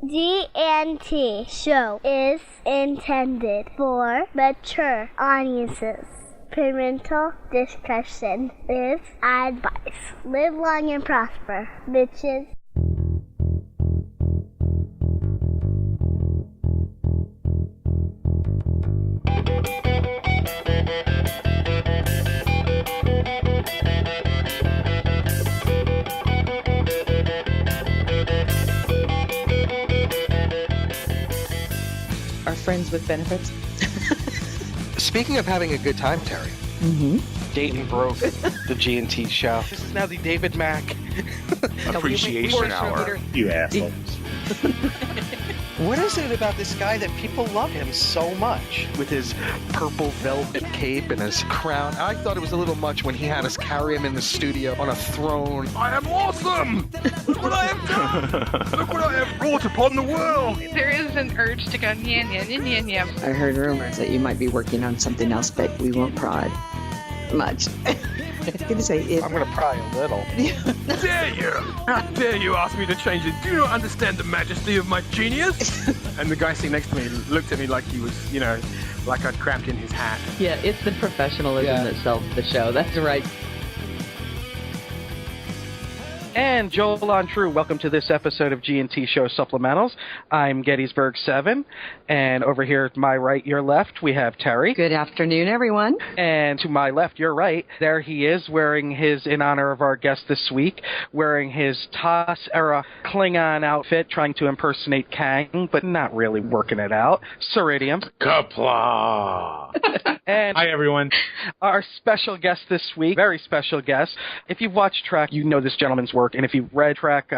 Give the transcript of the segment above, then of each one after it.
G&T show is intended for mature audiences. Parental discretion is advised. Live long and prosper, bitches. Are friends with benefits? Speaking of having a good time, Terry. Dayton broke the G&T show. This is now the David Mack Appreciation Hour. You assholes. What is it about this guy that people love him so much? With his purple velvet cape and his crown. I thought it was a little much when he had us carry him in the studio on a throne. I am awesome! Look what I have done! Look what I have brought upon the world! There is an urge to go nya. I heard rumors that you might be working on something else, but we won't prod much. I was going to say it. I'm going to pry a little. Dare you! How dare you ask me to change it? Do you not understand the majesty of my genius? And the guy sitting next to me looked at me like he was, like I'd crapped in his hat. Yeah, it's the professionalism that sells the show. That's right. And Joel on True, welcome to this episode of G&T Show Supplementals. I'm Gettysburg 7, and over here to my right, your left, we have Terry. Good afternoon, everyone. And to my left, your right, there he is, wearing his, in honor of our guest this week, wearing his TOS-era Klingon outfit, trying to impersonate Kang, but not really working it out. Ceridium. Kapla! And hi, everyone. Our special guest this week, very special guest. If you've watched Trek, you know this gentleman's work. And if you've read Trek,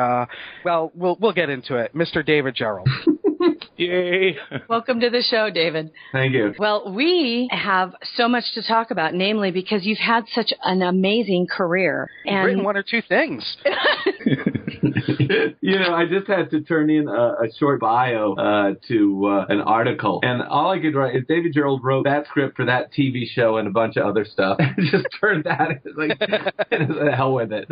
well, we'll get into it. Mr. David Gerrold. Yay. Welcome to the show, David. Thank you. Well, we have so much to talk about, namely because you've had such an amazing career. You've written one or two things. I just had to turn in a short bio to an article. And all I could write is David Gerrold wrote that script for that TV show and a bunch of other stuff. And just turned that. It's like, the hell with it.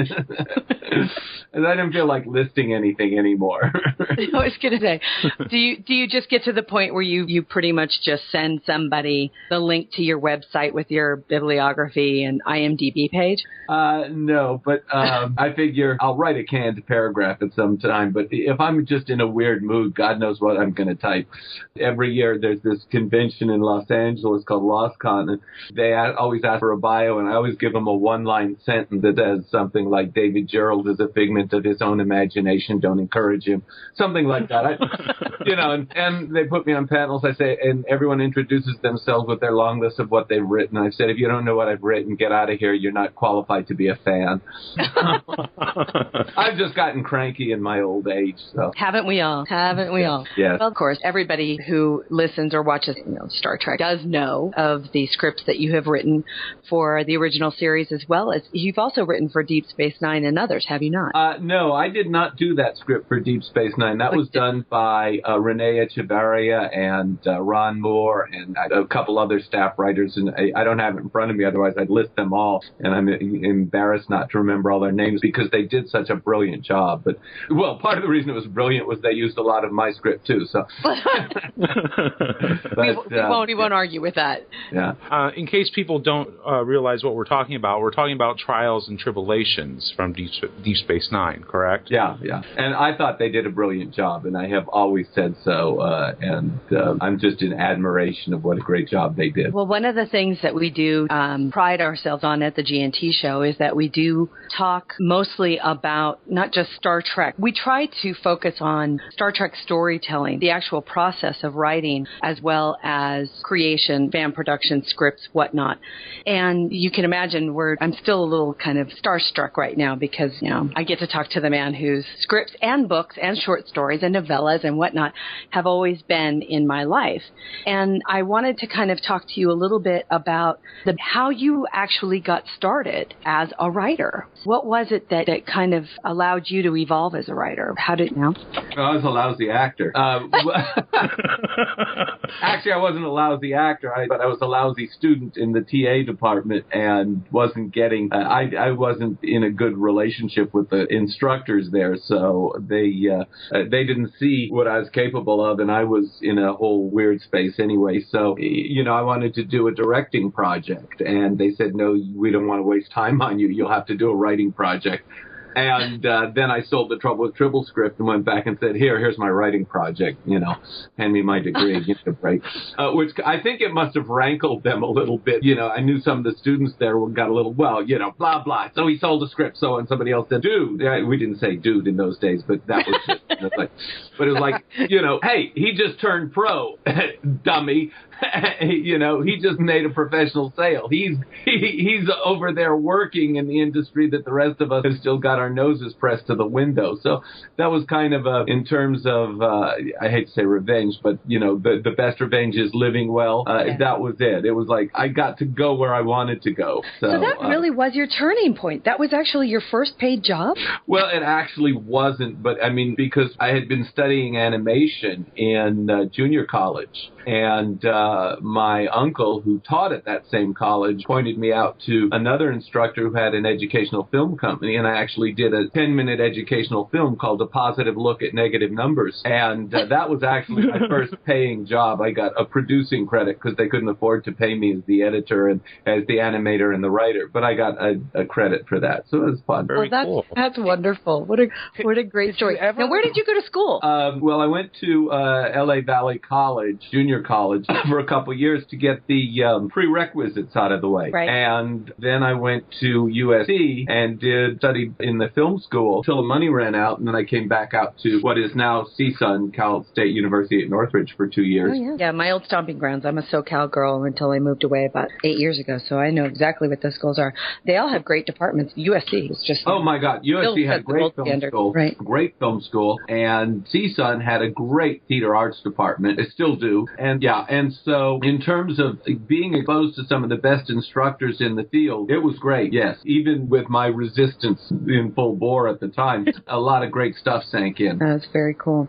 And I didn't feel like listing anything anymore. I was going to say, do you just get to the point where you pretty much just send somebody the link to your website with your bibliography and IMDb page? No, but I figure I'll write a canned paragraph at some time. But if I'm just in a weird mood, God knows what I'm going to type. Every year there's this convention in Los Angeles called LostCon, and they always ask for a bio, and I always give them a one-line sentence that says something like, David Gerrold is a figment of his own imagination, don't encourage him. Something like that. And they put me on panels, I say, and everyone introduces themselves with their long list of what they've written. I said, if you don't know what I've written, get out of here. You're not qualified to be a fan. I've just gotten cranky in my old age. So. Haven't we all? Yes. Well, of course, everybody who listens or watches Star Trek does know of the scripts that you have written for the original series, as well as you've also written for Deep Space Nine and others, have you not? No, I did not do that script for Deep Space Nine. That was done by Renee Echevarria and Ron Moore and a couple other staff writers. And I don't have it in front of me, otherwise I'd list them all. And I'm embarrassed not to remember all their names because they did such a brilliant job. But, well, part of the reason it was brilliant was they used a lot of my script, too. So we won't argue with that. Yeah. In case people don't realize what we're talking about Trials and Tribulations from Deep Space Nine, correct? Yeah. And I thought they did a brilliant job, and I have always said so. And I'm just in admiration of what a great job they did. Well, one of the things that we do pride ourselves on at the G&T show is that we do talk mostly about not just Star Trek. We try to focus on Star Trek storytelling, the actual process of writing, as well as creation, fan production, scripts, whatnot. And you can imagine I'm still a little kind of starstruck right now because, I get to talk to the man whose scripts and books and short stories and novellas and whatnot have always been in my life. And I wanted to kind of talk to you a little bit about how you actually got started as a writer. What was it that kind of allowed you you to evolve as a writer? How did you know? I was a lousy actor. Actually, I wasn't a lousy actor, but I was a lousy student in the TA department and wasn't getting. I wasn't in a good relationship with the instructors there, so they didn't see what I was capable of, and I was in a whole weird space anyway. So, I wanted to do a directing project, and they said, no, we don't want to waste time on you. You'll have to do a writing project. And then I sold the Trouble with Tribble script and went back and said, here's my writing project, hand me my degree, give me a break. Which I think it must have rankled them a little bit. I knew some of the students there got a little, blah, blah. So he sold the script. So, and somebody else said, dude. We didn't say dude in those days, but that was just, but it was like, hey, he just turned pro, dummy. He just made a professional sale. He's over there working in the industry that the rest of us have still got our noses pressed to the window. So that was kind of in terms of, I hate to say revenge, but the best revenge is living well. That was it. It was like I got to go where I wanted to go. So that really was your turning point. That was actually your first paid job? Well, it actually wasn't, but I mean, because I had been studying animation in junior college, and my uncle, who taught at that same college, pointed me out to another instructor who had an educational film company, and I actually did a 10-minute educational film called A Positive Look at Negative Numbers, and that was actually my first paying job. I got a producing credit because they couldn't afford to pay me as the editor and as the animator and the writer, but I got a credit for that, so it was fun. Very cool. That's wonderful. What a great story. Now, where did you go to school? Well, I went to LA Valley College, junior college, for a couple years to get the prerequisites out of the way. Right. And then I went to USC and studied in the film school till the money ran out, and then I came back out to what is now CSUN, Cal State University at Northridge, for 2 years. Oh, yeah, my old stomping grounds. I'm a SoCal girl until I moved away about 8 years ago, so I know exactly what those schools are. They all have great departments. USC is just... Oh, my God. USC had a great film school. Right. Great film school. And CSUN had a great theater arts department. They still do. And so in terms of being exposed to some of the best instructors in the field, it was great, yes. Even with my resistance in full bore at the time, a lot of great stuff sank in. That's very cool.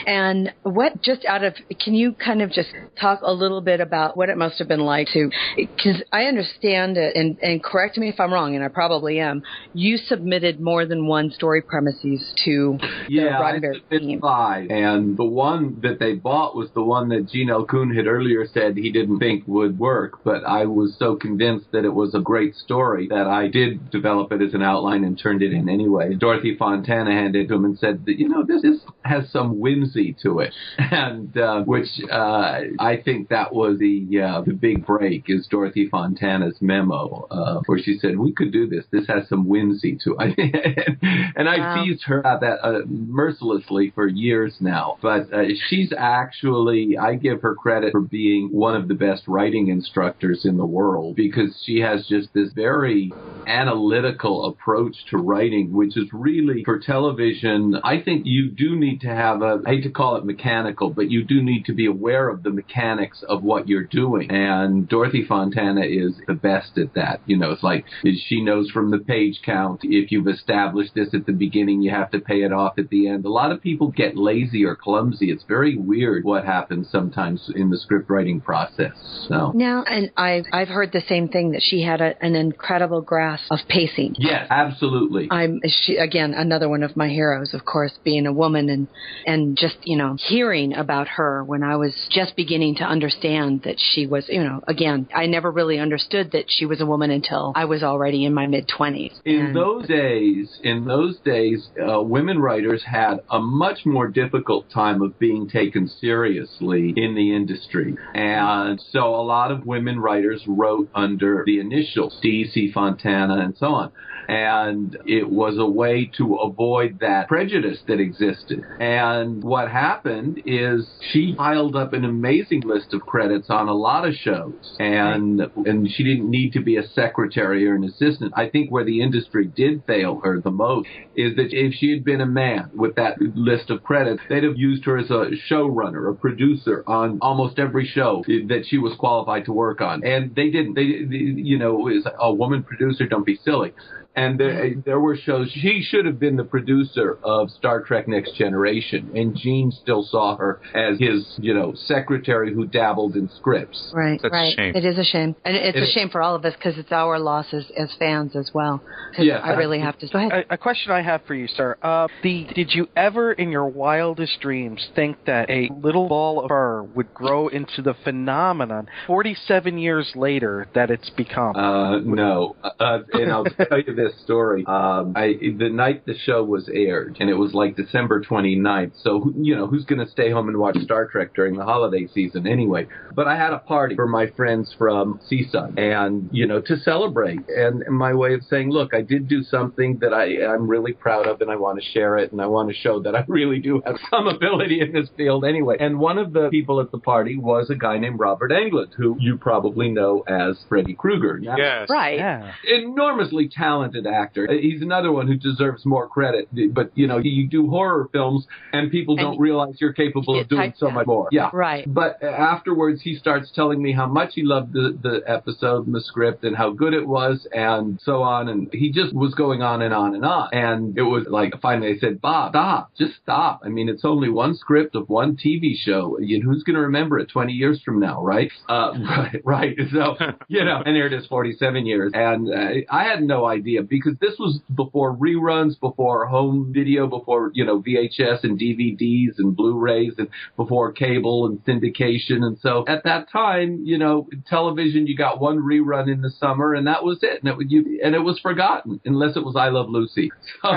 And can you kind of just talk a little bit about what it must have been like because I understand it, and correct me if I'm wrong, and I probably am, you submitted more than one story premises to the Roddenberry team. 5, and the one that they bought was the one that Gene L. Kuhn had earlier said he didn't think would work, but I was so convinced that it was a great story that I did develop it as an outline and turned it in anyway. Dorothy Fontana handed it to him and said, this has some whimsy to it, and which I think that was the big break, is Dorothy Fontana's memo, where she said, we could do this. This has some whimsy to it. And I teased her about that mercilessly for years now, but she's actually, I give her credit for being one of the best writing instructors in the world, because she has just this very analytical approach to writing, which is really, for television, I think you do need to have I hate to call it mechanical, but you do need to be aware of the mechanics of what you're doing. And Dorothy Fontana is the best at that. It's like she knows from the page count, if you've established this at the beginning, you have to pay it off at the end. A lot of people get lazy or clumsy. It's very weird what happens sometimes in the script writing process. So now, and I've heard the same thing, that she had an incredible grasp of pacing. Yes, absolutely. She, again, another one of my heroes, of course, being a woman and just, hearing about her when I was just beginning to understand that she was, again, I never really understood that she was a woman until I was already in my mid-20s. In those days, women writers had a much more difficult time of being taken seriously in the industry. And so a lot of women writers wrote under the initials, D.C. Fontana and so on. And it was a way to avoid that prejudice that existed. And what happened is she piled up an amazing list of credits on a lot of shows. And she didn't need to be a secretary or an assistant. I think where the industry did fail her the most is that if she had been a man with that list of credits, they'd have used her as a showrunner, a producer on almost every show that she was qualified to work on. And they didn't. It was a woman producer, don't be silly. And there were shows. She should have been the producer of Star Trek Next Generation, and Gene still saw her as his, secretary who dabbled in scripts. Right, That's right. a shame. It is a shame. And it's a shame for all of us because it's our loss as fans as well. Yes, I really have to. Go ahead. A question I have for you, sir. Did you ever, in your wildest dreams, think that a little ball of fur would grow into the phenomenon 47 years later that it's become? No. And I'll tell you this story. The night the show was aired, and it was like December 29th, so, who's going to stay home and watch Star Trek during the holiday season anyway? But I had a party for my friends from CSUN, and, to celebrate. And my way of saying, look, I did do something that I'm really proud of, and I want to share it, and I want to show that I really do have some ability in this field anyway. And one of the people at the party was a guy named Robert Englund, who you probably know as Freddy Krueger. Yes. Right. Yeah. Enormously talented actor. He's another one who deserves more credit. But, you do horror films, and people don't realize you're capable of doing so much more. Yeah. Right. But afterwards, he starts telling me how much he loved the episode and the script and how good it was and so on. And he just was going on and on and on. And it was like, finally I said, Bob, stop. Just stop. I mean, it's only one script of one TV show. Who's going to remember it 20 years from now, right? Right. So, and here it is 47 years. And I had no idea because this was before reruns, before home video, before, VHS and DVDs and Blu-rays and before cable and syndication. And so at that time, television, you got one rerun in the summer and that was it. And it was forgotten unless it was I Love Lucy. So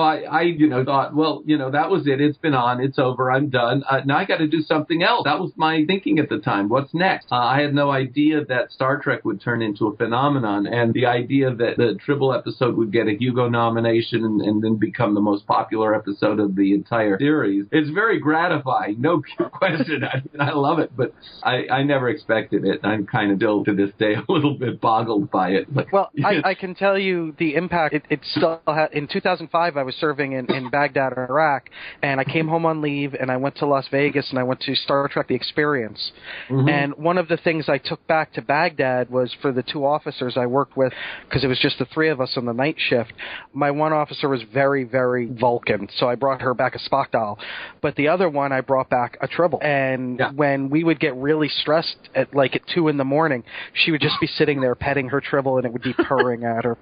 I thought, well, that was it. It's been on. It's over. I'm done. Now I got to do something else. That was my thinking at the time. What's next? I had no idea that Star Trek would turn into a phenomenon, and the idea that the Tribble episode would get a Hugo nomination and then become the most popular episode of the entire series is very gratifying. No question. I love it, but I never expected it. I'm kind of still to this day a little bit boggled by it. But, well, I can tell you the impact. It still had. In 2005, I was serving in Baghdad, Iraq, and I came home on leave, and I went to Las Vegas, and I went to Star Trek The Experience. Mm-hmm. And one of the things I took back to Baghdad was for the two officers I worked with, because it was just the three of us on the night shift. My one officer was very, very Vulcan, so I brought her back a Spock doll. But the other one, I brought back a Tribble. And when we would get really stressed at 2 in the morning, she would just be sitting there petting her Tribble, and it would be purring at her.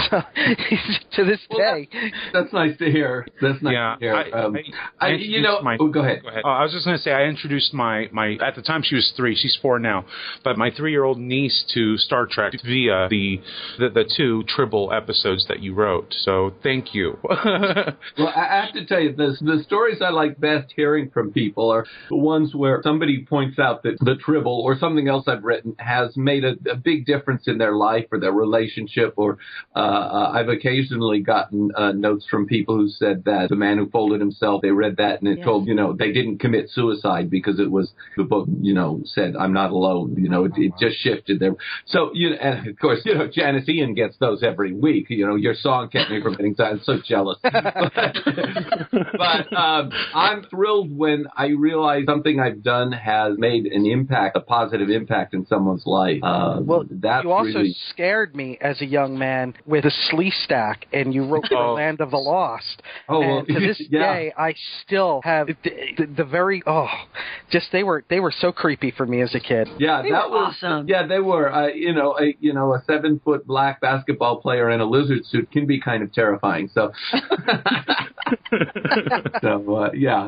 So to this day. That's nice to hear. That's nice to hear. Go ahead. I was just going to say, I introduced my, at the time she was 3, she's 4 now, but my 3-year-old niece to Star Trek via the 2 Tribble episodes that you wrote. So thank you. Well, I have to tell you, the stories I like best hearing from people are the ones where somebody points out that the Tribble or something else I've written has made a big difference in their life or their relationship. Or I've occasionally gotten notes from people who said that The Man Who Folded Himself, they read that and it told, they didn't commit suicide because it was, the book, said, I'm not alone. It just shifted there. So, and of course, Janice Ian gets those every week. Your song kept me from getting tired. I'm so jealous. But I'm thrilled when I realize something I've done has made an impact, a positive impact in someone's life. You also scared me as a young man with a Slee Stack, and you wrote The Land of the Lost. And to this day, I still have the very they were so creepy for me as a kid. Yeah, that was awesome. Yeah, they were. A 7-foot black basketball player in a lizard suit can be kind of terrifying. So,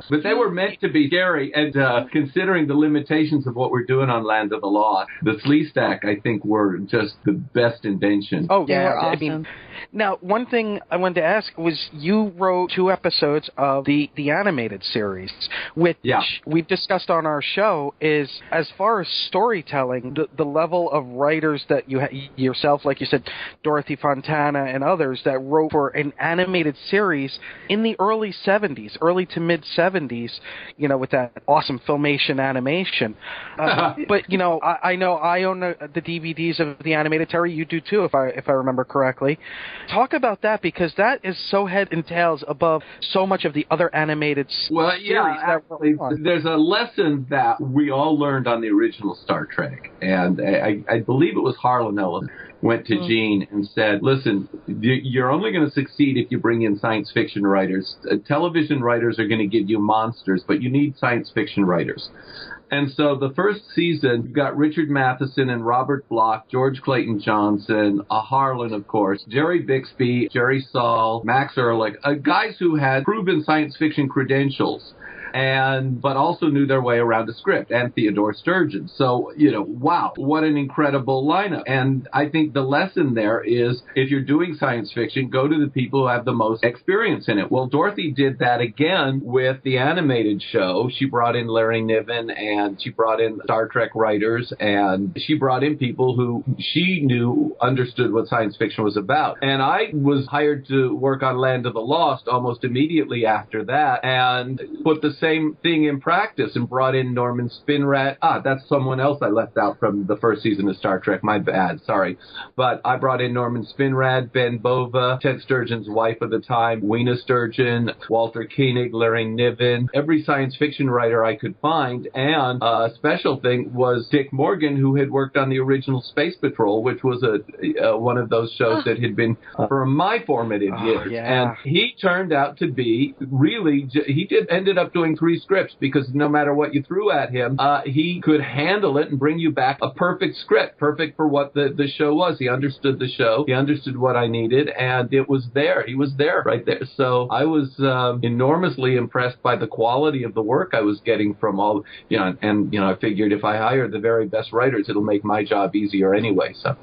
but they were meant to be scary. And considering the limitations of what we're doing on Land of the Lost, the Slee Stack, I think, were just the best invention. Oh yeah, awesome. I mean, now one thing I wanted to ask was you wrote 2 episodes of the animated series, which we've discussed on our show. Is as far as storytelling, the level of writers that you yourself, like you said, Dorothy Fontana and others that wrote for an animated series in the early 70s, early to mid 70s, with that awesome Filmation animation. But I know I own the DVDs of the animated. Terry, you do too, if I remember correctly. Talk about that, because that is so head and tails above so much of the other animated series. Actually, there's a lesson that we all learned on the original Star Trek, and I believe it was Harlan Ellison went to Gene and said, listen, you're only going to succeed if you bring in science fiction writers. Television writers are going to give you monsters, but you need science fiction writers. And so the first season, you've got Richard Matheson and Robert Bloch, George Clayton Johnson, Harlan, of course, Jerry Bixby, Jerry Saul, Max Ehrlich, guys who had proven science fiction credentials. But also knew their way around a script, and Theodore Sturgeon. So, wow, what an incredible lineup. And I think the lesson there is, if you're doing science fiction, go to the people who have the most experience in it. Well, Dorothy did that again with the animated show. She brought in Larry Niven, and she brought in Star Trek writers, and she brought in people who she knew understood what science fiction was about. And I was hired to work on Land of the Lost almost immediately after that, and put the same thing in practice and brought in Norman Spinrad. That's someone else I left out from the first season of Star Trek. My bad. Sorry. But I brought in Norman Spinrad, Ben Bova, Ted Sturgeon's wife at the time, Weena Sturgeon, Walter Koenig, Larry Niven, every science fiction writer I could find. And a special thing was Dick Morgan, who had worked on the original Space Patrol, which was one of those shows that had been for my formative years. Yeah. And he turned out to be really, ended up doing 3 scripts, because no matter what you threw at him, he could handle it and bring you back a perfect script, perfect for what the show was. He understood the show. He understood what I needed, and it was there. He was there, right there. So I was enormously impressed by the quality of the work I was getting from all, I figured if I hire the very best writers, it'll make my job easier anyway. So,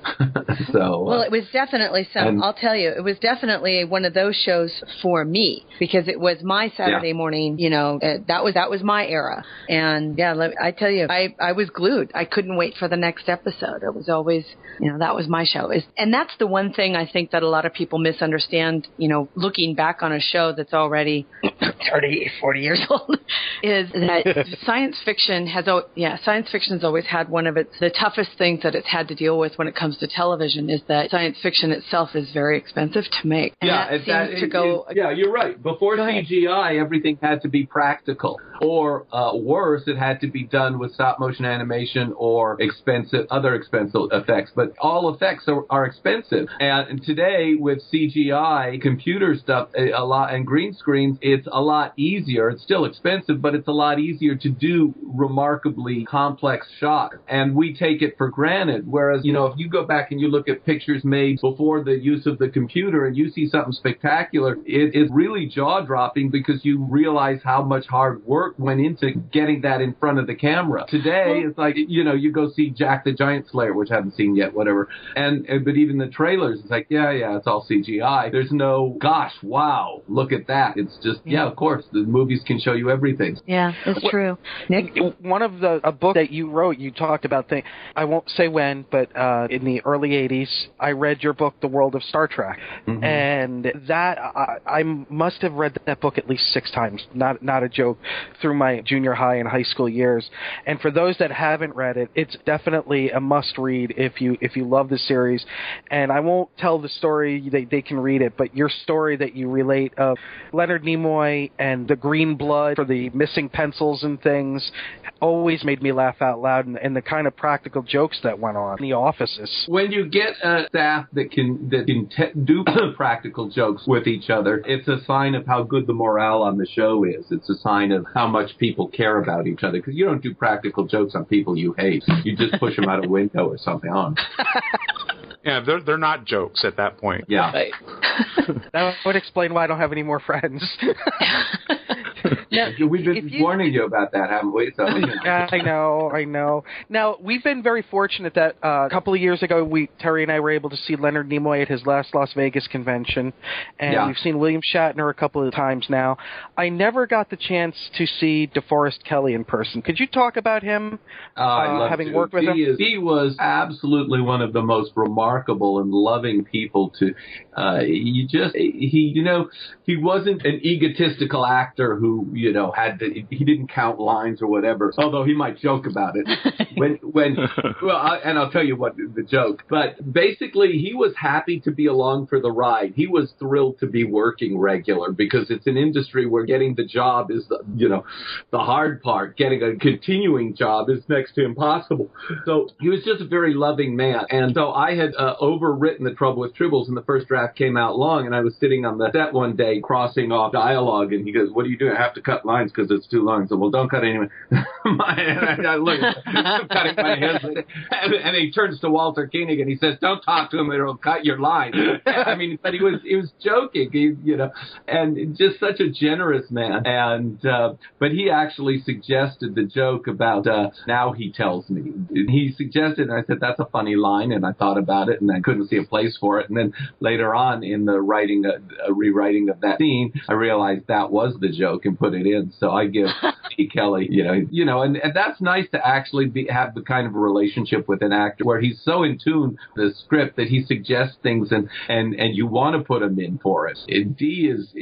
well, it was definitely I'll tell you, it was definitely one of those shows for me, because it was my Saturday morning, that was my era. And I tell you, I was glued. I couldn't wait for the next episode. It was always, that was my show. And that's the one thing I think that a lot of people misunderstand, looking back on a show that's already 30, 40 years old, is that science fiction has always had one of the toughest things that it's had to deal with when it comes to television, is that science fiction itself is very expensive to make. And you're right. Before CGI, everything had to be practical, or worse, it had to be done with stop motion animation or other expensive effects. But all effects are expensive, and today with CGI, computer stuff, and green screens, it's a lot easier. It's still expensive, but it's a lot easier to do remarkably complex shots, and we take it for granted. Whereas, if you go back and you look at pictures made before the use of the computer, and you see something spectacular, it is really jaw-dropping, because you realize how much hard work went into getting that in front of the camera. Today, it's like, you go see Jack the Giant Slayer, which I haven't seen yet, whatever, but even the trailers, it's like, it's all CGI. There's no, gosh, wow, look at that. It's just, of course, the movies can show you everything. Yeah, it's true. Nick? One of a book that you wrote, you talked about things, I won't say when, but in the early 80s, I read your book, The World of Star Trek. Mm-hmm. And that, I must have read that book at least 6 times, not a joke, through my junior high and high school years. And for those that haven't read it, it's definitely a must-read if you love the series. And I won't tell the story, they can read it, but your story that you relate of Leonard Nimoy and the green blood for the missing pencils and things always made me laugh out loud, and the kind of practical jokes that went on in the offices. When you get a staff that can do practical jokes with each other, it's a sign of how good the morale on the show is. It's a sign of how much people care about each other, because you don't do practical jokes on people you hate. You just push them out a window or something on. Yeah, they're not jokes at that point. Yeah. Right. That would explain why I don't have any more friends. No, we've been warning you about that, haven't we? So, I know. Now, we've been very fortunate that a couple of years ago, Terry and I were able to see Leonard Nimoy at his last Las Vegas convention, and we've seen William Shatner a couple of times now. I never got the chance to see DeForest Kelley in person. Could you talk about him, having worked with him? He was absolutely one of the most remarkable and loving people to. He wasn't an egotistical actor who, he didn't count lines or whatever, although he might joke about it. And I'll tell you what the joke. But basically, he was happy to be along for the ride. He was thrilled to be working regular because it's an industry where getting the job is the hard part. Getting a continuing job is next to impossible. So he was just a very loving man. And so I had overwritten The Trouble with Tribbles, and the first draft came out long. And I was sitting on the set one day crossing off dialogue, and he goes, "What are you doing?" "I have to cut lines because it's too long." So, "Well, don't cut anyway." I look, I'm cutting my hands, and he turns to Walter Koenig and he says, "Don't talk to him; it'll cut your line." I mean, but he was joking, and just such a generous man. And but he actually suggested the joke about now he tells me. He suggested, and I said, "That's a funny line," and I thought about it, and I couldn't see a place for it. And then later on in the rewriting of that scene, I realized that was the joke and put it in. So I give E. Kelly, and that's nice to actually have the kind of a relationship with an actor where he's so in tune with the script that he suggests things and you want to put him in for it. D is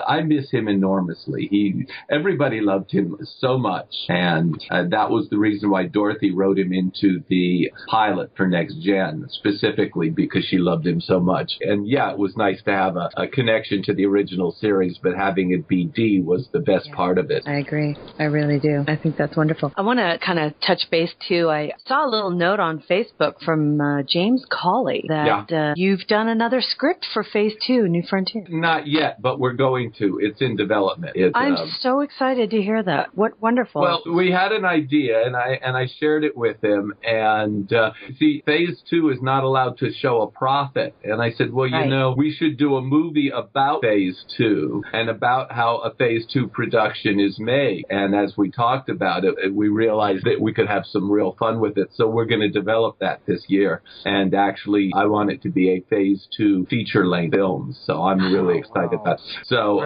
I miss him enormously. Everybody loved him so much, and that was the reason why Dorothy wrote him into the pilot for Next Gen, specifically because she loved him so much. And yeah, it was nice to have a connection to the original series, but having it be D was the best part of it. I agree. I really do. I think that's wonderful. I want to kind of touch base, too. I saw a little note on Facebook from James Cawley that you've done another script for Phase 2, New Frontier. Not yet, but we're going to. It's in development. I'm so excited to hear that. What wonderful. Well, we had an idea, and I shared it with him. And, see, Phase 2 is not allowed to show a profit. And I said, well, we should do a movie about Phase 2 and about how a Phase 2 production is made. And as we talked about it, we realized that we could have some real fun with it. So we're going to develop that this year. And actually, I want it to be a Phase 2 feature-length film. So I'm really excited about it. So,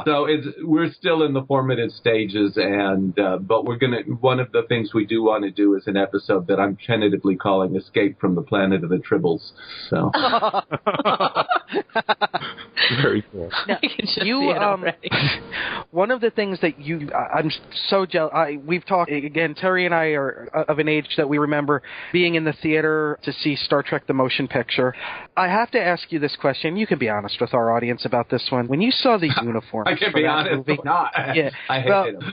So we're still in the formative stages. And but one of the things we do want to do is an episode that I'm tentatively calling Escape from the Planet of the Tribbles. So. Very cool. One of the things that I'm so jealous. We've talked again. Terry and I are of an age that we remember being in the theater to see Star Trek: The Motion Picture. I have to ask you this question. You can be honest with our audience about this one. When you saw the uniform, I can be honest. Movie, not. Yeah, I hated him.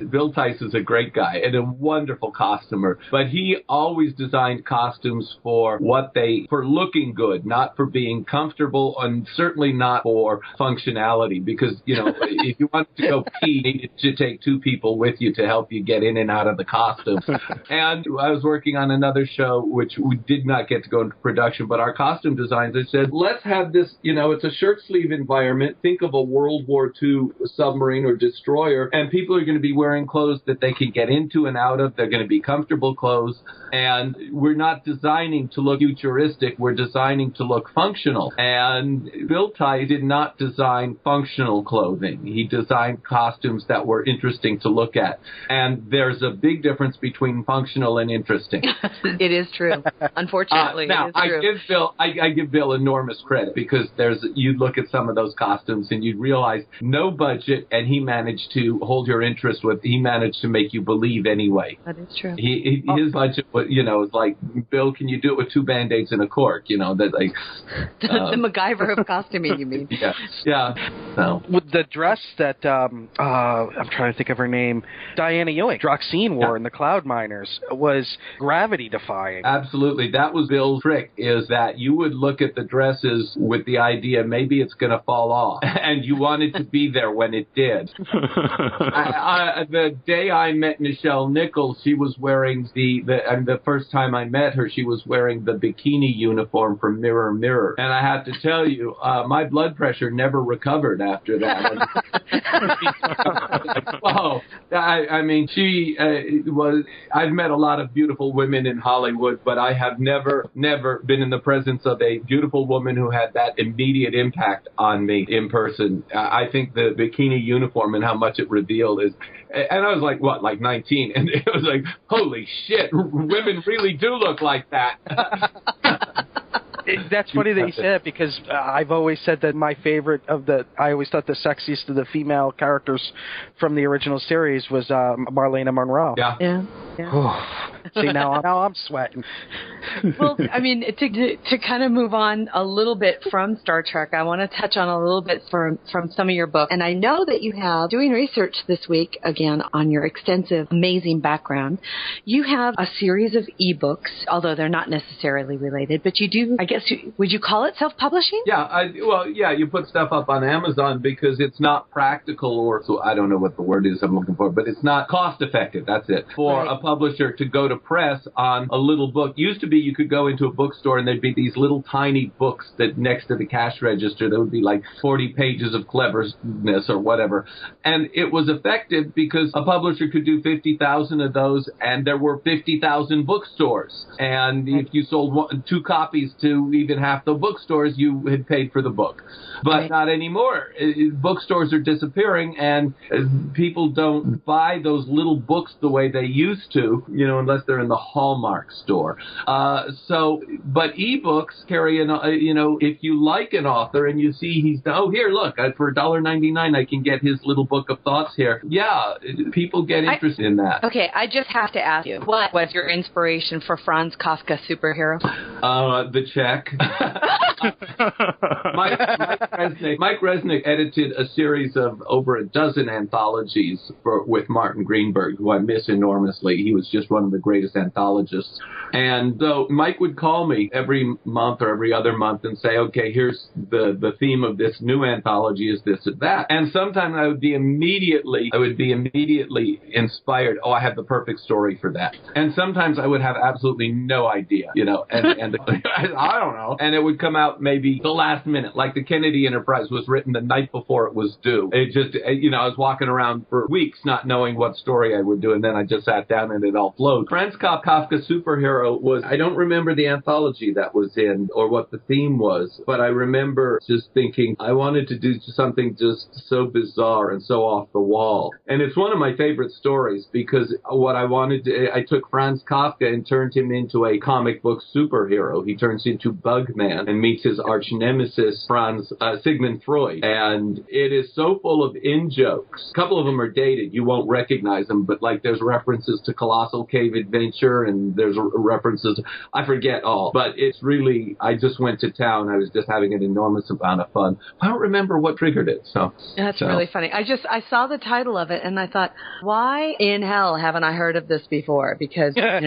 Bill Tice is a great guy and a wonderful costumer, but he always designed costumes for looking good, not for being comfortable, and certainly not for functionality. Because if you want to go pee, you need to take two people with you to help you get in and out of the costume. And I was working on another show which we did not get to go into production, but our costume designers said, let's have this. It's a shirt sleeve environment. Think of a World War II submarine or destroyer, and people are going to be wearing clothes that they can get into and out of. They're going to be comfortable clothes, and we're not designing to look futuristic. We're designing to look functional. And Bill Tice did not design functional clothing. He designed costumes that were interesting to look at. And there's a big difference between functional and interesting. It is true. Unfortunately, now, it is true. I give Bill enormous credit because you'd look at some of those costumes and you'd realize no budget, and he managed to hold your interest he managed to make you believe anyway. That is true. His budget was, was like, Bill, can you do it with 2 Band-Aids and a cork? The MacGyver of costuming, you mean? Yeah. So. With the dress that, I'm trying to think of her name, Diana Ewing, Droxine wore in the Cloud Miners was gravity-defying. Absolutely. That was Bill's trick, is that you would look at the dresses with the idea maybe it's going to fall off, and you wanted to be there when it did. The day I met Nichelle Nichols, she was wearing the first time I met her, she was wearing the bikini uniform from Mirror Mirror. And I have to tell you, my blood pressure never recovered after that. Whoa. I mean, she was, I've met a lot of beautiful women in Hollywood, but I have never been in the presence of a beautiful woman who had that immediate impact on me in person. I think the bikini uniform and how much it revealed is, and I was like 19, and it was like, holy shit, women really do look like that. That's funny that you said it, because I've always said that my favorite I always thought the sexiest of the female characters from the original series was Marlena Monroe. Yeah. See, now I'm sweating. Well, I mean, to kind of move on a little bit from Star Trek, I want to touch on a little bit from some of your books. And I know that you have, doing research this week, again, on your extensive, amazing background, you have a series of ebooks, although they're not necessarily related, but you do, I guess, would you call it self-publishing? Yeah, you put stuff up on Amazon because it's not practical, or so I don't know what the word is I'm looking for, but it's not cost-effective, that's it, for a publisher to go to press on a little book. Used to be you could go into a bookstore and there'd be these little tiny books that next to the cash register that would be like 40 pages of cleverness or whatever. And it was effective because a publisher could do 50,000 of those, and there were 50,000 bookstores. And if you sold 2 copies to even half the bookstores, you had paid for the book. But not anymore. Bookstores are disappearing, and people don't buy those little books the way they used to, unless they're in the Hallmark store. But ebooks carry if you like an author and you see he's here, look, for $1.99 I can get his little book of thoughts here. Yeah, people get interested in that. Okay, I just have to ask you, what was your inspiration for Franz Kafka Superhero? The check. Mike Resnick edited a series of over a dozen anthologies with Martin Greenberg, who I miss enormously. He was just one of the greatest anthologists. And so Mike would call me every month or every other month and say, okay, here's the theme of this new anthology is this or that. And sometimes I would be immediately inspired. Oh, I have the perfect story for that. And sometimes I would have absolutely no idea, and I don't know. And it would come out maybe the last minute, like the Kennedy Enterprise was written the night before it was due. It just, I was walking around for weeks not knowing what story I would do, and then I just sat down and it all flowed. Franz Kafka Superhero was, I don't remember the anthology that was in or what the theme was, but I remember just thinking I wanted to do something just so bizarre and so off the wall. And it's one of my favorite stories because what I wanted to, I took Franz Kafka and turned him into a comic book superhero. He turns into Bugman and meets his arch nemesis, Sigmund Freud. And it is so full of in-jokes. A couple of them are dated. You won't recognize them, but like there's references to Colossal Cave Adventure and there's references, I forget all. But it's really, I just went to town. I was just having an enormous amount of fun. I don't remember what triggered it. That's really funny. I saw the title of it and I thought, why in hell haven't I heard of this before? Because, I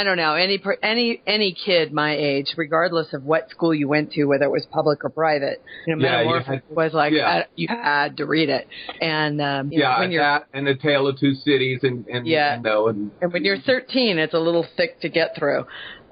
don't know, any kid my age, regardless of what school you went to, whether it was public or private, Metamorphosis was like, you had to read it. And, that and A Tale of Two Cities and when you're 13, it's a little thick to get through.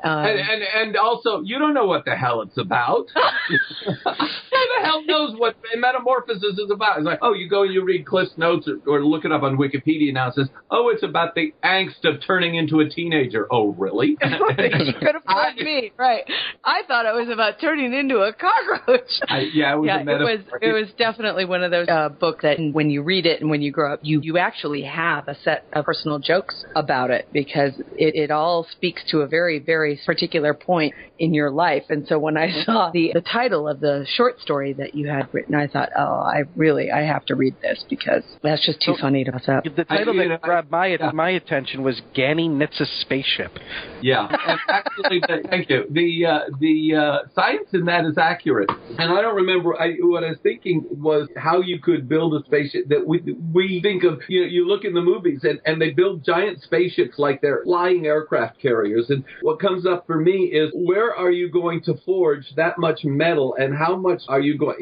And also, you don't know what the hell it's about. Who the hell knows what Metamorphosis is about? It's like, oh, you go and you read Cliff's Notes or look it up on Wikipedia now. It says, oh, it's about the angst of turning into a teenager. Oh, really? You could have told me, right? I thought it was about turning into a cockroach. It was definitely one of those books that when you read it and when you grow up, you actually have a set of personal jokes about it because it all speaks to a very, very particular point in your life. And so when I saw the title of the short story that you had written, I thought, oh, I have to read this because that's just too funny to pass up. The title that grabbed my attention was Ganny Knits a Spaceship. Yeah, and actually, thank you. The science in that is accurate. And I don't remember, what I was thinking was how you could build a spaceship that we think of, you look in the movies and they build giant spaceships like they're flying aircraft carriers. And what comes up for me is where are you going to forge that much metal and how much are you going,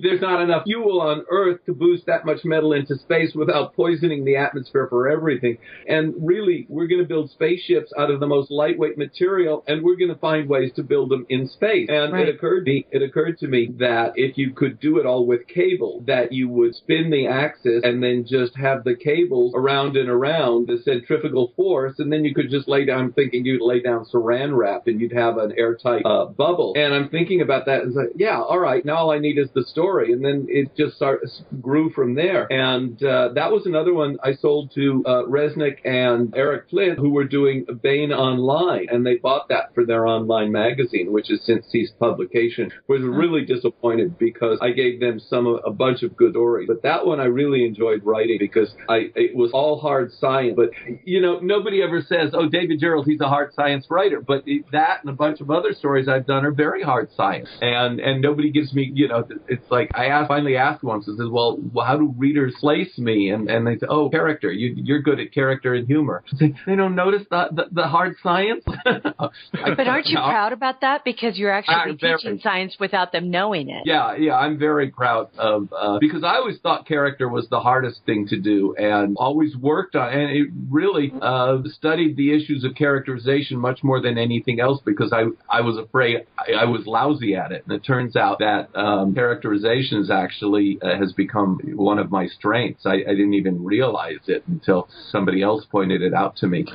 there's not enough fuel on Earth to boost that much metal into space without poisoning the atmosphere for everything. And really, we're going to build spaceships out of the most lightweight material and we're going to find ways to build them in space. And it occurred to me that if you could do it all with cable, that you would spin the axis and then just have the cables around and around the centrifugal force, and then you could just lay down, thinking you'd lay down saran wrap and you'd have an airtight bubble. And I'm thinking about that and like, yeah, all right, now all I need is the story. And then it just grew from there. And that was another one I sold to Resnick and Eric Flint, who were doing Bane Online, and they bought that for their online magazine, which has since ceased publication. Was really disappointed because I gave them a bunch of good stories. But that one I really enjoyed writing because it was all hard science. But, you know, nobody ever says, oh, David Gerrold, he's a hard science writer. But that and a bunch of other stories I've done are very hard science. And nobody gives me, you know, it's like I finally asked once, I said, well, how do readers place me? And they say, oh, character. You're good at character and humor. They don't notice the hard science. But aren't you proud about that? Because you're actually teaching science without them knowing it. Yeah, I'm very proud of, because I always thought character was the hardest thing to do and always worked on, and it really studied the issues of characterization much more than anything else because I was afraid I was lousy at it. And it turns out that characterization is actually has become one of my strengths. I didn't even realize it until somebody else pointed it out to me.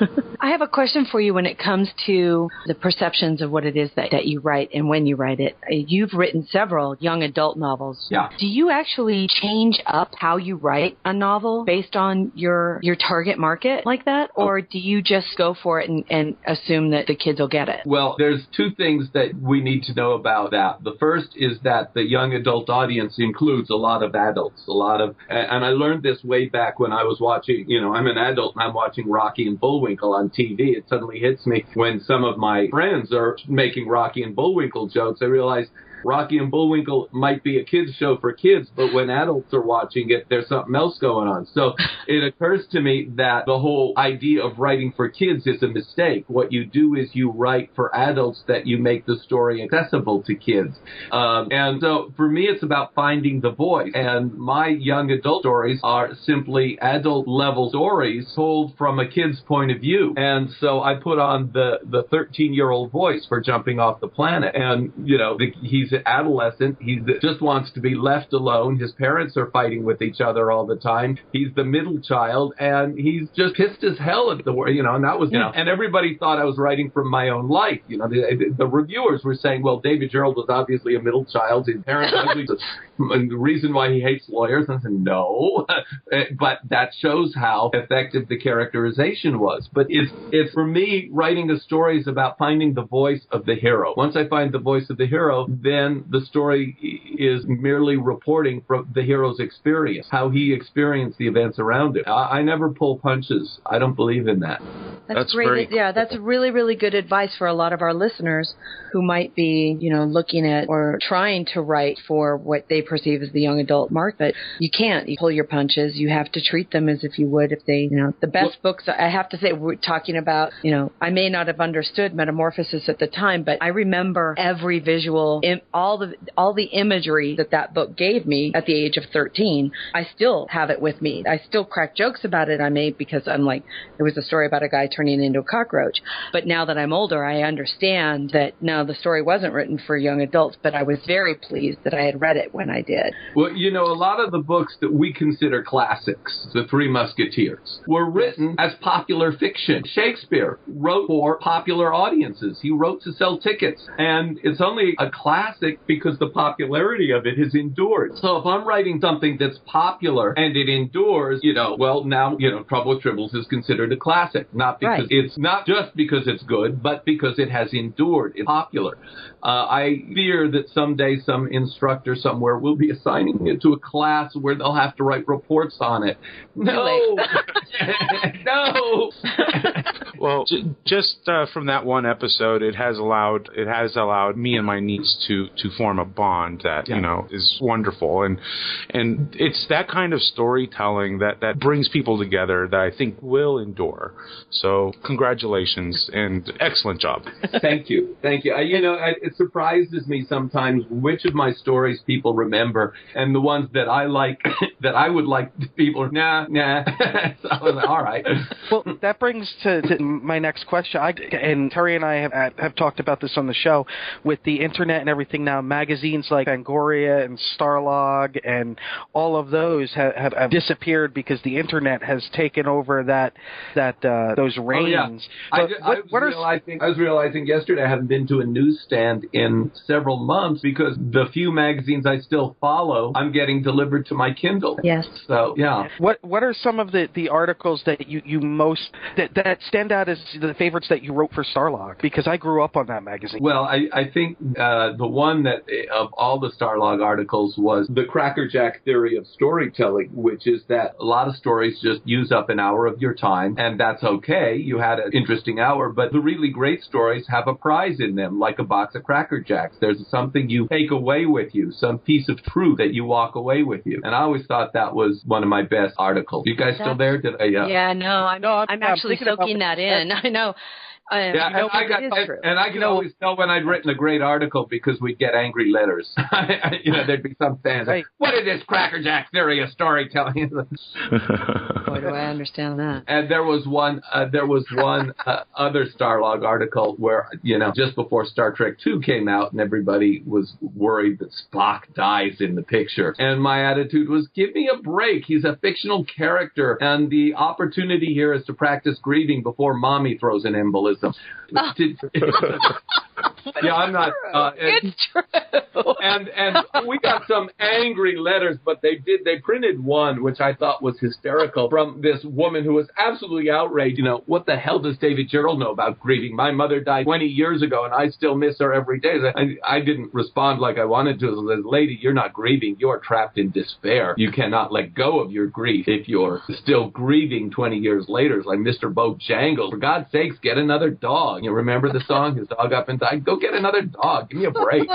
I have a question for you when it comes to the perceptions of what it is that you write and when you write it. You've written several young adult novels. Yeah. Do you actually change up how you write a novel based on your target market like that? Or do you just go for it and assume that the kids will get it? Well, there's two things that we need to know about that. The first is that the young adult audience includes a lot of adults, and I learned this way back when I was watching, you know, I'm an adult and I'm watching Rocky and Bullwinkle on TV. It suddenly hits me when some of my friends are making Rocky and Bullwinkle jokes. I realize Rocky and Bullwinkle might be a kid's show for kids, but when adults are watching it, there's something else going on. So it occurs to me that the whole idea of writing for kids is a mistake. What you do is you write for adults that you make the story accessible to kids. And so for me, it's about finding the voice. And my young adult stories are simply adult-level stories told from a kid's point of view. And so I put on the 13-year-old voice for Jumping Off the Planet. And, you know, he's an adolescent. He just wants to be left alone. His parents are fighting with each other all the time. He's the middle child, and he's just pissed as hell at the world, you know, and that was, you know, and everybody thought I was writing from my own life. You know, the reviewers were saying, well, David Gerrold was obviously a middle child. His parents ugly. And the reason why he hates lawyers, I said, no. But that shows how effective the characterization was. But it's for me, writing a story is about finding the voice of the hero. Once I find the voice of the hero, then the story is merely reporting from the hero's experience, how he experienced the events around him. I never pull punches. I don't believe in that. That's great. Yeah, that's really, really good advice for a lot of our listeners who might be, you know, looking at or trying to write for what they perceive as the young adult market. You can't. You pull your punches. You have to treat them as if you would if they, you know, the best books, I have to say, we're talking about, you know, I may not have understood Metamorphosis at the time, but I remember every visual, all the imagery that book gave me at the age of 13. I still have it with me. I still crack jokes about it. I made because I'm like, there was a story about a guy turning into a cockroach. But now that I'm older, I understand that now the story wasn't written for young adults, but I was very pleased that I had read it when I did. Well, you know, a lot of the books that we consider classics, The Three Musketeers, were written as popular fiction. Shakespeare wrote for popular audiences. He wrote to sell tickets. And it's only a classic because the popularity of it has endured. So if I'm writing something that's popular and it endures, you know, well, now, you know, Trouble with Tribbles is considered a classic. Not because it's not just because it's good, but because it has endured. It's popular. I fear that someday some instructor somewhere will be assigning it to a class where they'll have to write reports on it. No! No! Well, just from that one episode, it has allowed me and my niece to form a bond that, you know, is wonderful. And it's that kind of storytelling that brings people together that I think will endure. So congratulations and excellent job. Thank you. You know, it surprises me sometimes which of my stories people remember, and the ones that I like, that I would like people, nah. So was like, all right. Well, that brings to my next question. And Terry and I have talked about this on the show with the internet and everything now. Magazines like Fangoria and Starlog and all of those have disappeared because the internet has taken over those reigns. I was realizing yesterday I haven't been to a newsstand in several months because the few magazines I still follow, I'm getting delivered to my Kindle. Yes. So, yeah. What are some of the articles that you most that stand out as the favorites that you wrote for Starlog? Because I grew up on that magazine. Well, I think the one that of all the Starlog articles was the crackerjack theory of storytelling, which is that a lot of stories just use up an hour of your time, and that's okay. You had an interesting hour, but the really great stories have a prize in them, like a box of Cracker Jacks. There's something you take away with you, some piece of truth that you walk away with you. And I always thought that was one of my best articles. You guys still there? Yeah, no, I'm actually soaking that in. I know. And I could always tell when I'd written a great article because we'd get angry letters. There'd be some fans like, what is this Cracker Jack theory of storytelling? Boy, do I understand that. And there was one other Starlog article where, just before Star Trek II came out and everybody was worried that Spock dies in the picture. And my attitude was, give me a break. He's a fictional character. And the opportunity here is to practice grieving before mommy throws an embolism. Yeah, I'm not. It's true. And we got some angry letters, but they printed one which I thought was hysterical from this woman who was absolutely outraged. What the hell does David Gerrold know about grieving? My mother died 20 years ago, and I still miss her every day. I didn't respond like I wanted to. I said, lady, you're not grieving. You're trapped in despair. You cannot let go of your grief if you're still grieving 20 years later. It's like Mr. Bojangles. For God's sakes, get another dog. You remember the song? His dog up and died. Go get another dog. Give me a break.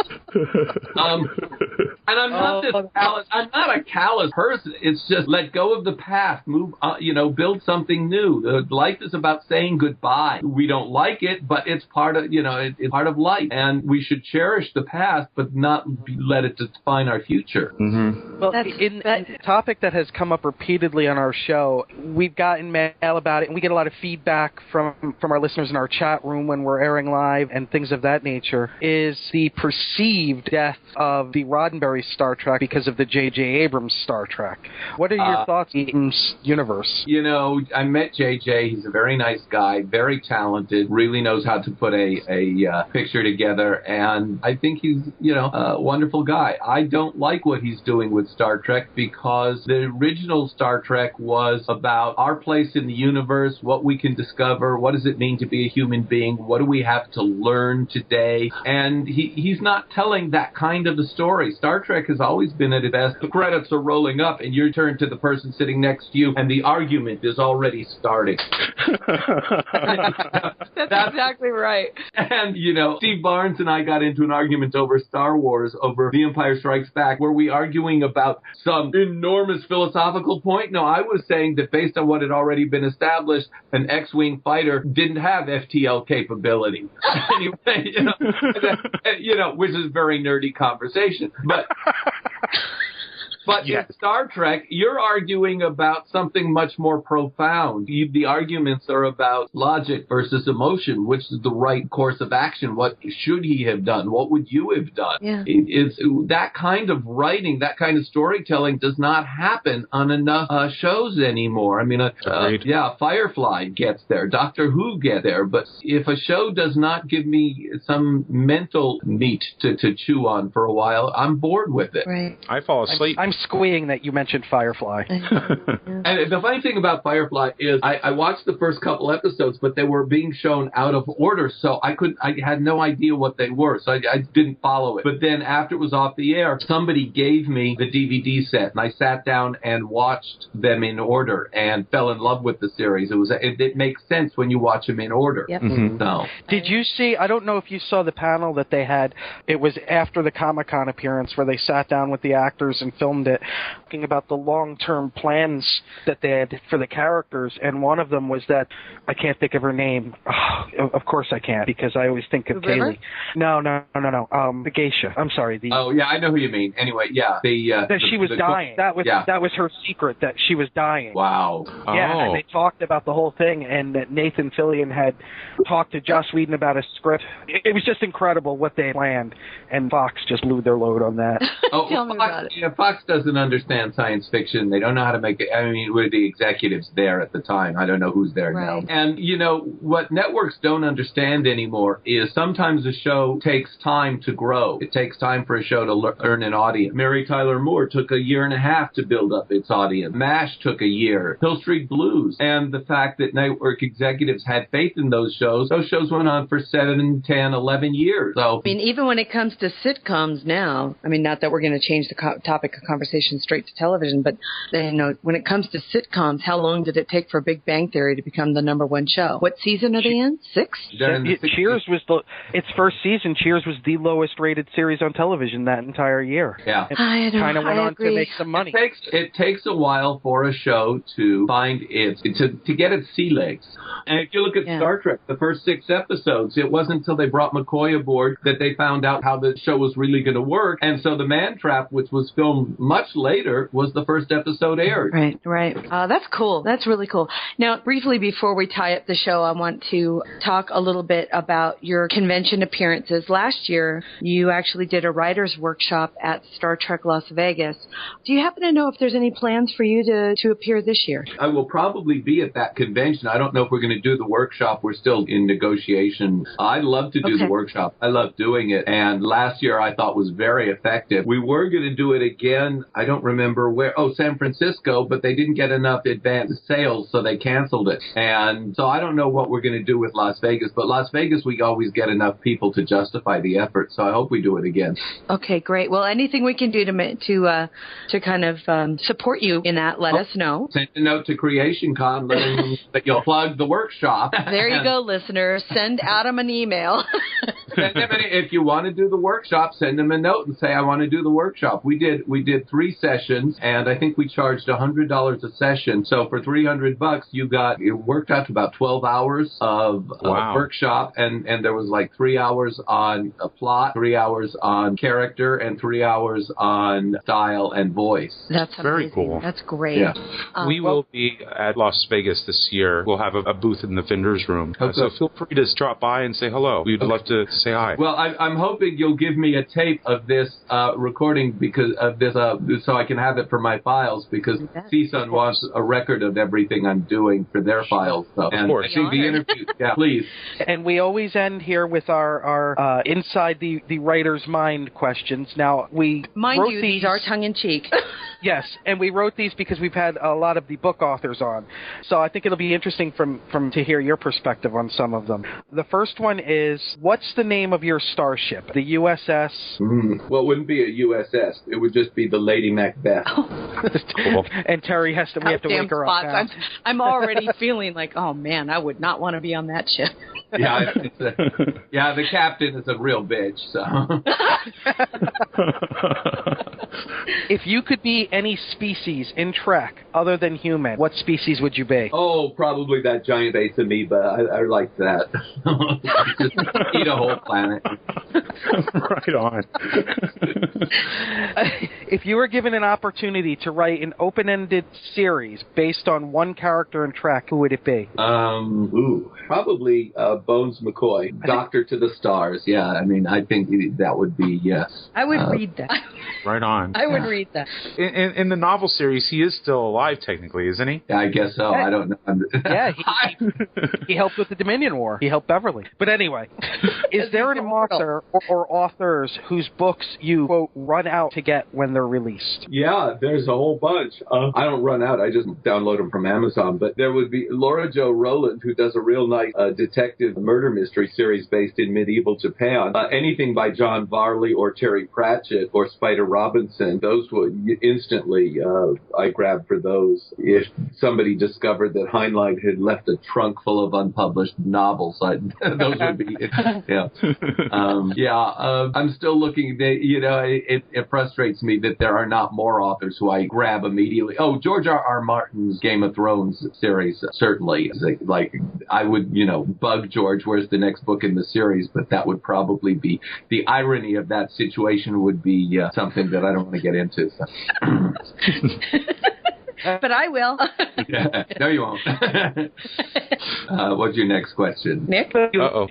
And I'm not this callous. I'm not a callous person. It's just let go of the past. Move on, build something new. Life is about saying goodbye. We don't like it, but it's part of, it's part of life. And we should cherish the past, but not let it define our future. Mm-hmm. Well, in that topic that has come up repeatedly on our show, we've gotten mail about it, and we get a lot of feedback from our listeners in our chat room when we're airing live and things of that nature, is the perceived death of the Roddenberry Star Trek because of the J.J. Abrams Star Trek. What are your thoughts on Abrams' universe? I met J.J. He's a very nice guy, very talented, really knows how to put a picture together, and I think he's, a wonderful guy. I don't like what he's doing with Star Trek because the original Star Trek was about our place in the universe, what we can discover, what does it mean to be a human being, what do we have to learn today, and he's not telling that kind of a story. Star Trek has always been at its best. The credits are rolling up, and you turn to the person sitting next to you, and the argument is already starting. That's exactly right. And, Steve Barnes and I got into an argument over Star Wars, over The Empire Strikes Back. Were we arguing about some enormous philosophical point? No, I was saying that based on what had already been established, an X-Wing fighter didn't have FTL capability. Anyway, which is a very nerdy conversation. But in Star Trek, you're arguing about something much more profound. The arguments are about logic versus emotion, which is the right course of action. What should he have done? What would you have done? Yeah. It's that kind of writing, that kind of storytelling does not happen on enough shows anymore. I mean, Firefly gets there. Doctor Who gets there. But if a show does not give me some mental meat to chew on for a while, I'm bored with it. Right. I fall asleep. I'm squeeing that you mentioned Firefly. And the funny thing about Firefly is I watched the first couple episodes, but they were being shown out of order, so I had no idea what they were, so I didn't follow it. But then after it was off the air, somebody gave me the DVD set, and I sat down and watched them in order and fell in love with the series. It makes sense when you watch them in order. Yep. Mm-hmm. So. Did you see, I don't know if you saw the panel that they had, it was after the Comic-Con appearance where they sat down with the actors and filmed mentioned it, talking about the long-term plans that they had for the characters, and one of them was that, I can't think of her name. Oh, of course I can't, because I always think of Kaylee. No. The geisha. I'm sorry. Oh, yeah, I know who you mean. Anyway, yeah. That she was dying. That was her secret, that she was dying. Wow. Yeah, and they talked about the whole thing, and that Nathan Fillion had talked to Joss Whedon about a script. It was just incredible what they planned, and Fox just blew their load on that. Tell me about it. Fox doesn't understand science fiction. They don't know how to make it. I mean, were the executives there at the time? I don't know who's there now. And, what networks don't understand anymore is sometimes a show takes time to grow. It takes time for a show to earn an audience. Mary Tyler Moore took a year and a half to build up its audience. MASH took a year. Hill Street Blues. And the fact that network executives had faith in those shows went on for 7, 10, 11 years. So, I mean, even when it comes to sitcoms now, I mean, not that we're going to change the topic of conversation straight to television, but, when it comes to sitcoms, how long did it take for Big Bang Theory to become the #1 show? What season are they in? 6? Cheers was its first season. Cheers was the lowest rated series on television that entire year. Yeah. It kind of went on to make some money. It takes a while for a show to find to get its sea legs. And if you look at Star Trek, the first 6 episodes, it wasn't until they brought McCoy aboard that they found out how the show was really going to work. And so The Man Trap, which was filmed much later, was the first episode aired. Right. That's cool. That's really cool. Now, briefly before we tie up the show, I want to talk a little bit about your convention appearances. Last year, you actually did a writer's workshop at Star Trek Las Vegas. Do you happen to know if there's any plans for you to appear this year? I will probably be at that convention. I don't know if we're going to do the workshop. We're still in negotiation. I'd love to do the workshop. I love doing it. And last year I thought was very effective. We were going to do it again. I don't remember where. Oh, San Francisco, but they didn't get enough advanced sales, so they canceled it. And so I don't know what we're going to do with Las Vegas, but Las Vegas, we always get enough people to justify the effort. So I hope we do it again. Okay, great. Well, anything we can do to kind of support you in that, let us know. Send a note to CreationCon letting them that you'll plug the workshop. There you go, listeners. Send Adam an email. If you want to do the workshop, send them a note and say, I want to do the workshop. We did 3 sessions, and I think we charged $100 a session. So for $300, it worked out to about 12 hours of workshop, and there was like 3 hours on a plot, 3 hours on character, and 3 hours on style and voice. That's very amazing. cool. That's great. Yeah. We will be at Las Vegas this year. We'll have a booth in the vendor's room. So feel free to drop by and say hello. We'd love to say hi. Well, I'm hoping you'll give me a tape of this recording because of this, so I can have it for my files, because CSUN wants a record of everything I'm doing for their files. So. Of course. I think the interview, please. And we always end here with our inside the writer's mind questions. Now, we Mind you, these are tongue-in-cheek. Yes, and we wrote these because we've had a lot of the book authors on. So I think it'll be interesting to hear your perspective on some of them. The first one is, what's the name of your starship? The USS? Well, it wouldn't be a USS. It would just be the Lady Macbeth. Cool. And Terry we have to wake her up now. I'm already feeling like, oh man, I would not want to be on that ship. The captain is a real bitch, so. If you could be any species in Trek other than human, what species would you be? Oh, probably that giant base amoeba. I like that. Just eat a whole planet. Right on. If you were given an opportunity to write an open-ended series based on one character in Trek, who would it be? Probably Bones McCoy, Doctor to the Stars. Yeah, I mean, I think that would be, yes. I would read that. Right on. I would read that. In the novel series, he is still alive, technically, isn't he? Yeah, I guess so. I don't know. Yeah, he helped with the Dominion War. He helped Beverly. But anyway, is there an author or authors whose books you, quote, run out to get when they're released? Yeah, there's a whole bunch. I don't run out. I just download them from Amazon. But there would be Laura Jo Rowland, who does a real nice detective murder mystery series based in medieval Japan. Anything by John Varley or Terry Pratchett or Spider Robinson, those would instantly, I grabbed for those. If somebody discovered that Heinlein had left a trunk full of unpublished novels, those would be, yeah. I'm still looking, it frustrates me that there are not more authors who I grab immediately. Oh, George R.R. Martin's Game of Thrones series, certainly. Like, I would, bug George, where's the next book in the series? But that would probably be, the irony of that situation would be something that I don't want to get into. So. But I will. No, you won't. What's your next question? Nick? Uh-oh.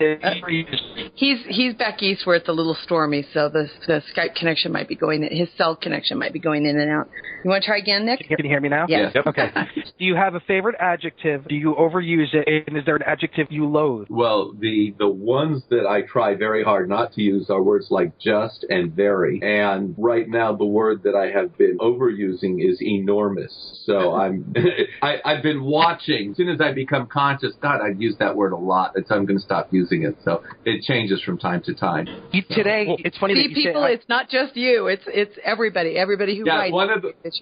He's back east where it's a little stormy, so the Skype connection might be going in. His cell connection might be going in and out. You want to try again, Nick? Can you hear me now? Yes. Yep. Okay. Do you have a favorite adjective? Do you overuse it? And is there an adjective you loathe? Well, the ones that I try very hard not to use are words like just and very. And right now, the word that I have been overusing is enormous. So I've been watching. As soon as I become conscious, God, I've used that word a lot. So I'm going to stop using it. So it changes from time to time. Today, it's funny that you people, say... it's not just you. It's everybody. Everybody who writes.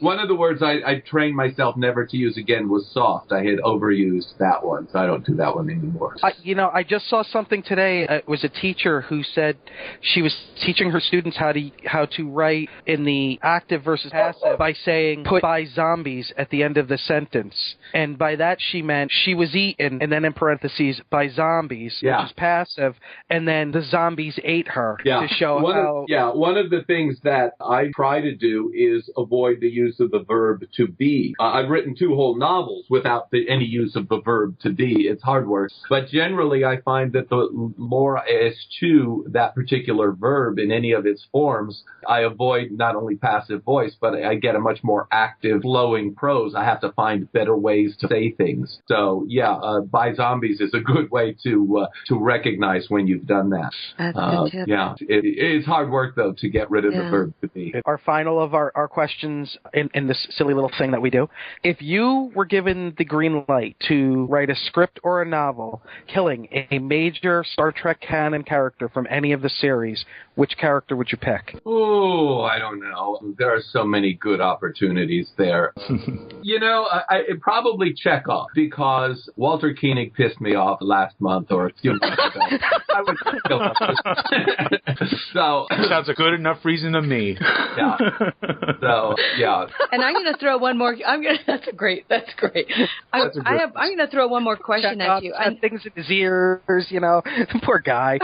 One of the words I trained myself never to use again was soft. I had overused that one, so I don't do that one anymore. I just saw something today. It was a teacher who said she was teaching her students how to write in the active versus passive by saying put by zombies at the end of the sentence. And by that she meant she was eaten, and then in parentheses, by zombies, which is passive, and then the zombies ate her to show how... One of the things that I try to do is avoid the use of the verb to be. I've written 2 whole novels without any use of the verb to be. It's hard work. But generally, I find that the more I eschew that particular verb in any of its forms, I avoid not only passive voice, but I get a much more active, flowing prose. I have to find better ways to say things. So, by zombies is a good way to recognize when you've done that. That's a good tip. It's hard work, though, to get rid of the verb to be. Our final of our questions in this silly little thing that we do. If you were given the green light to write a script or a novel killing a major Star Trek canon character from any of the series, which character would you pick? Oh, I don't know. There are so many good opportunities there. I'd probably Chekhov, because Walter Koenig pissed me off last month or a few months ago. I would kill him. So sounds a good enough reason to me. Yeah. So And I'm going to throw one more. That's great. I'm going to throw one more question at you. Things in his ears, poor guy.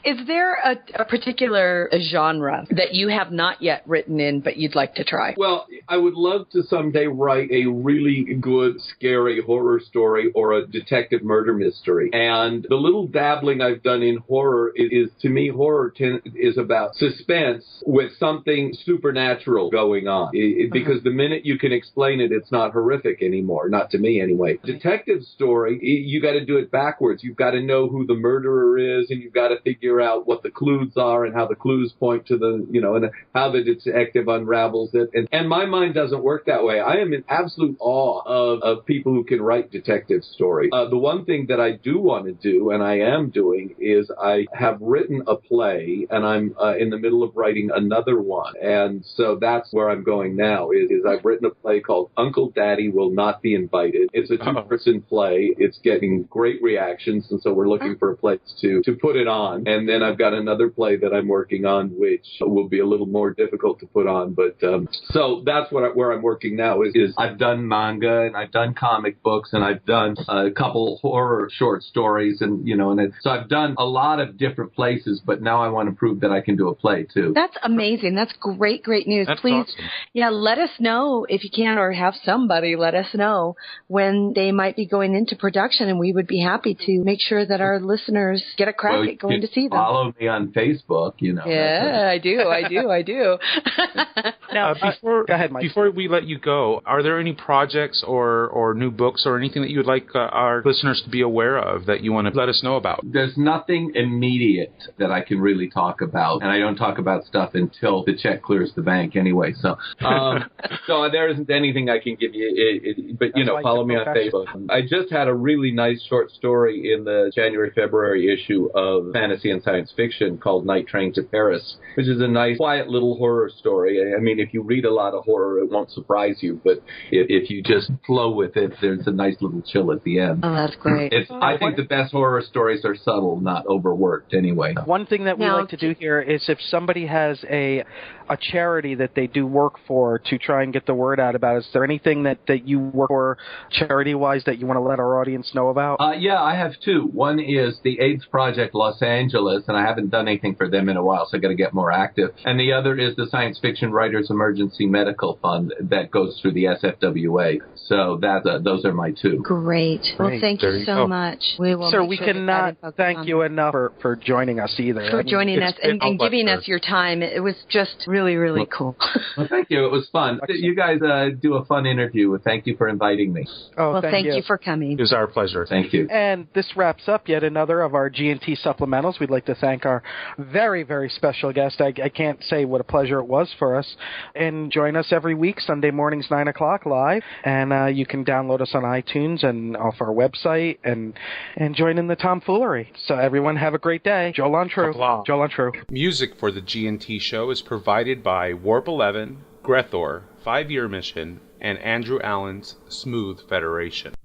Is there a particular genre that you have not yet written in, but you'd like to try? Well, I would love to someday write a really good, scary horror story or a detective murder mystery. And the little dabbling I've done in horror is to me, horror is about suspense with something supernatural going on. Because the minute you can explain it, it's not horrific anymore. Not to me, anyway. Detective story, you got to do it backwards. You've got to know who the murderer is, and you've got to figure out what the clues are and how the clues point to the, and how the detective unravels it. And my mind doesn't work that way. I am in absolute awe of people who can write detective stories. The one thing that I do want to do, and I am doing, is I have written a play, and I'm in the middle of writing another one. And so that's where I'm going now, is I've written a play called Uncle Daddy Will Not Be Invited. It's a 2-person play. It's getting great reactions, and so we're looking for a place to put it on. And then I've got another play that I'm working on, which will be a little more difficult to put on. But so that's where I'm working now, is I've done manga, and I've done comic books, and I've done a couple horror short stories, and so I've done a lot of different places, but now I want to prove that I can do a play too. That's amazing. That's great news. That's Please, awesome. Let us know if you can, or have somebody let us know when they might be going into production, and we would be happy to make sure that our listeners get a crack at going to see them. Follow me on Facebook, Yeah, I do. Now, Before go ahead, Mike. Before we let you go, are there any projects or new books or anything that you would like our listeners to be aware of that you want to let us know about? There's nothing immediate that I can really talk about, and I don't talk about stuff until the check clears the bank anyway. So, so there isn't anything I can give you. But follow me on Facebook. I just had a really nice short story in the January-February issue of Fantasy and Science Fiction called Night Train to Paris, which is a nice, quiet little horror story. I mean, if you read a lot of horror, it won't surprise you, but if you just flow with it, there's a nice little chill at the end. Oh, that's great. I think the best horror stories are subtle, not overworked anyway. One thing that we like to do here is if somebody has a charity that they do work for to try and get the word out about, is there anything that you work for charity-wise that you want to let our audience know about? Yeah, I have two. One is the AIDS Project Los Angeles, and I haven't done anything for them in a while, so I got to get more active. And the other is the Science Fiction Writers Emergency Medical Fund that goes through the SFWA. So those are my two. Great. Well, thank you so much. We will. Sir, we cannot thank you enough for joining us either. For joining us and giving us your time. It was just really, really cool. Well, thank you. It was fun. You guys do a fun interview. Thank you for inviting me. Oh, well, thank you for coming. It was our pleasure. Thank you. And this wraps up yet another of our G&T supplementals. We'd like to thank our very, very special guest. I can't say what a pleasure it was for us. And join us every week, Sunday mornings, 9 o'clock live. And you can download us on iTunes and off our website and join in the tomfoolery. So everyone have a great day. Joel on True. Joel on True. Music for the G&T show is provided by Warp 11, Grethor, 5 Year Mission, and Andrew Allen's Smooth Federation.